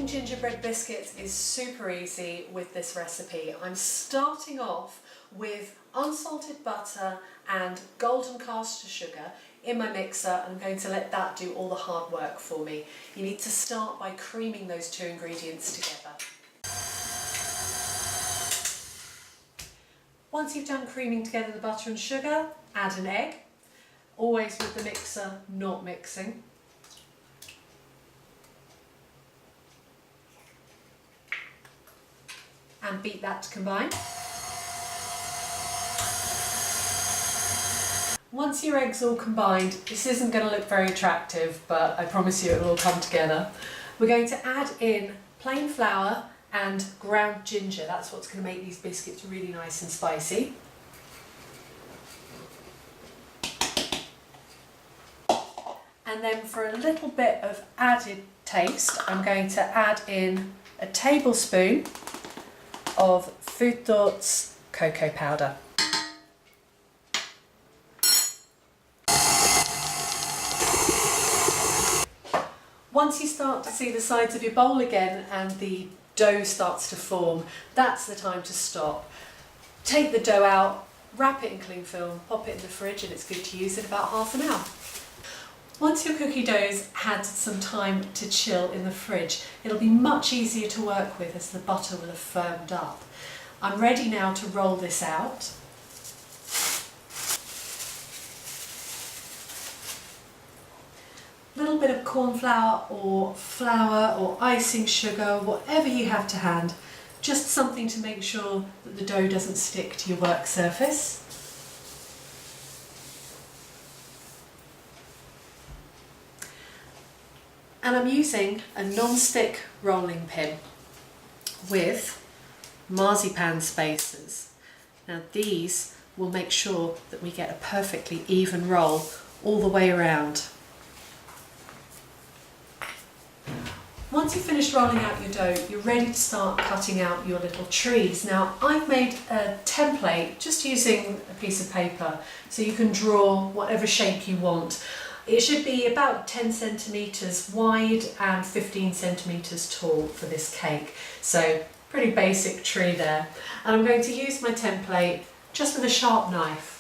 Making gingerbread biscuits is super easy with this recipe. I'm starting off with unsalted butter and golden caster sugar in my mixer. I'm going to let that do all the hard work for me. You need to start by creaming those two ingredients together. Once you've done creaming together the butter and sugar, add an egg, always with the mixer not mixing. And beat that to combine. Once your egg's all combined, this isn't going to look very attractive, but I promise you it will all come together. We're going to add in plain flour and ground ginger. That's what's going to make these biscuits really nice and spicy. And then for a little bit of added taste, I'm going to add in a tablespoon of Food Thoughts cocoa powder. Once you start to see the sides of your bowl again and the dough starts to form, that's the time to stop. Take the dough out, wrap it in cling film, pop it in the fridge, and it's good to use in about half an hour. Once your cookie dough's had some time to chill in the fridge, it'll be much easier to work with as the butter will have firmed up. I'm ready now to roll this out. A little bit of corn flour or flour or icing sugar, whatever you have to hand, just something to make sure that the dough doesn't stick to your work surface. And I'm using a non-stick rolling pin with marzipan spacers. Now these will make sure that we get a perfectly even roll all the way around. Once you've finished rolling out your dough, you're ready to start cutting out your little trees. Now I've made a template just using a piece of paper, so you can draw whatever shape you want. It should be about 10 centimetres wide and 15 centimetres tall for this cake. So pretty basic tree there. And I'm going to use my template just with a sharp knife.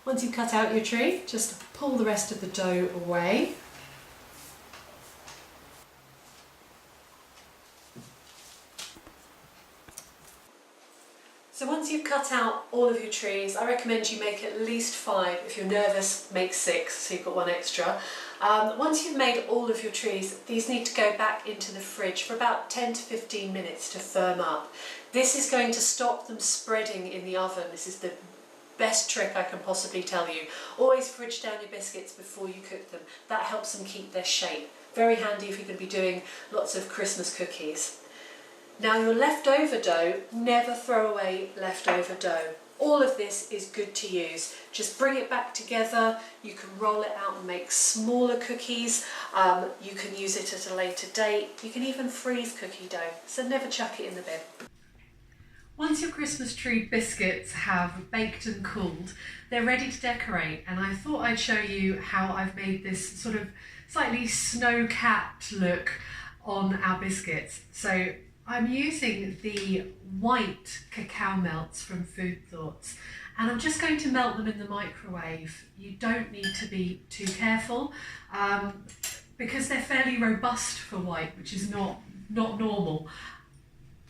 Once you've cut out your tree, just pull the rest of the dough away. So once you've cut out all of your trees, I recommend you make at least 5. If you're nervous, make 6, so you've got 1 extra. Once you've made all of your trees, these need to go back into the fridge for about 10 to 15 minutes to firm up. This is going to stop them spreading in the oven. This is the best trick I can possibly tell you. Always fridge down your biscuits before you cook them. That helps them keep their shape. Very handy if you're going to be doing lots of Christmas cookies. Now your leftover dough, never throw away leftover dough. All of this is good to use. Just bring it back together. You can roll it out and make smaller cookies. You can use it at a later date. You can even freeze cookie dough, so never chuck it in the bin. Once your Christmas tree biscuits have baked and cooled, they're ready to decorate, and I thought I'd show you how I've made this sort of slightly snow-capped look on our biscuits. So I'm using the white cacao melts from Food Thoughts, and I'm just going to melt them in the microwave. You don't need to be too careful because they're fairly robust for white, which is not normal.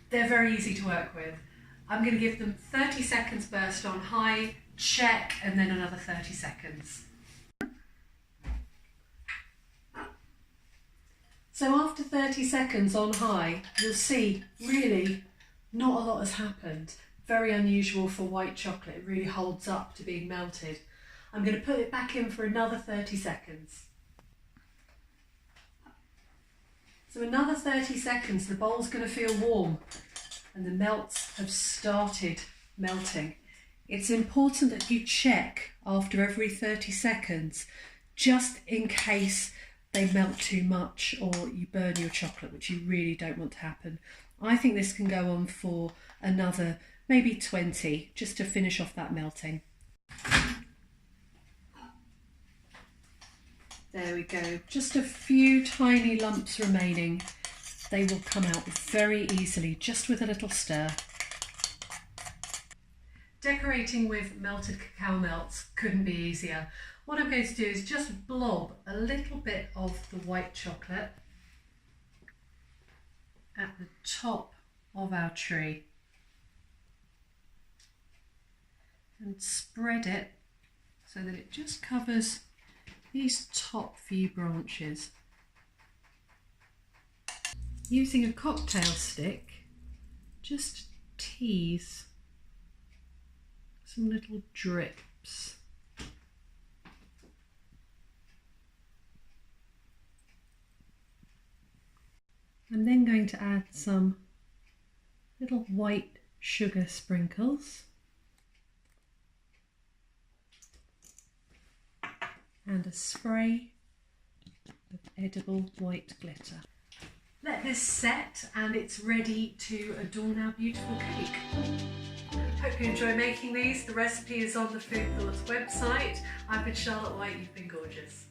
They're very easy to work with. I'm going to give them 30 seconds burst on high, check, and then another 30 seconds. So after 30 seconds on high, you'll see really not a lot has happened. Very unusual for white chocolate. It really holds up to being melted. I'm going to put it back in for another 30 seconds. So another 30 seconds, the bowl's going to feel warm and the melts have started melting. It's important that you check after every 30 seconds, just in case they melt too much or you burn your chocolate, which you really don't want to happen. I think this can go on for another maybe 20, just to finish off that melting. There we go, just a few tiny lumps remaining. They will come out very easily, just with a little stir. Decorating with melted cacao melts couldn't be easier. What I'm going to do is just blob a little bit of the white chocolate at the top of our tree and spread it so that it just covers these top few branches. Using a cocktail stick, just tease some little drips. I'm then going to add some little white sugar sprinkles and a spray of edible white glitter. Let this set and it's ready to adorn our beautiful cake. Hope you enjoy making these. The recipe is on the Food Thoughts website. I've been Charlotte White, you've been gorgeous.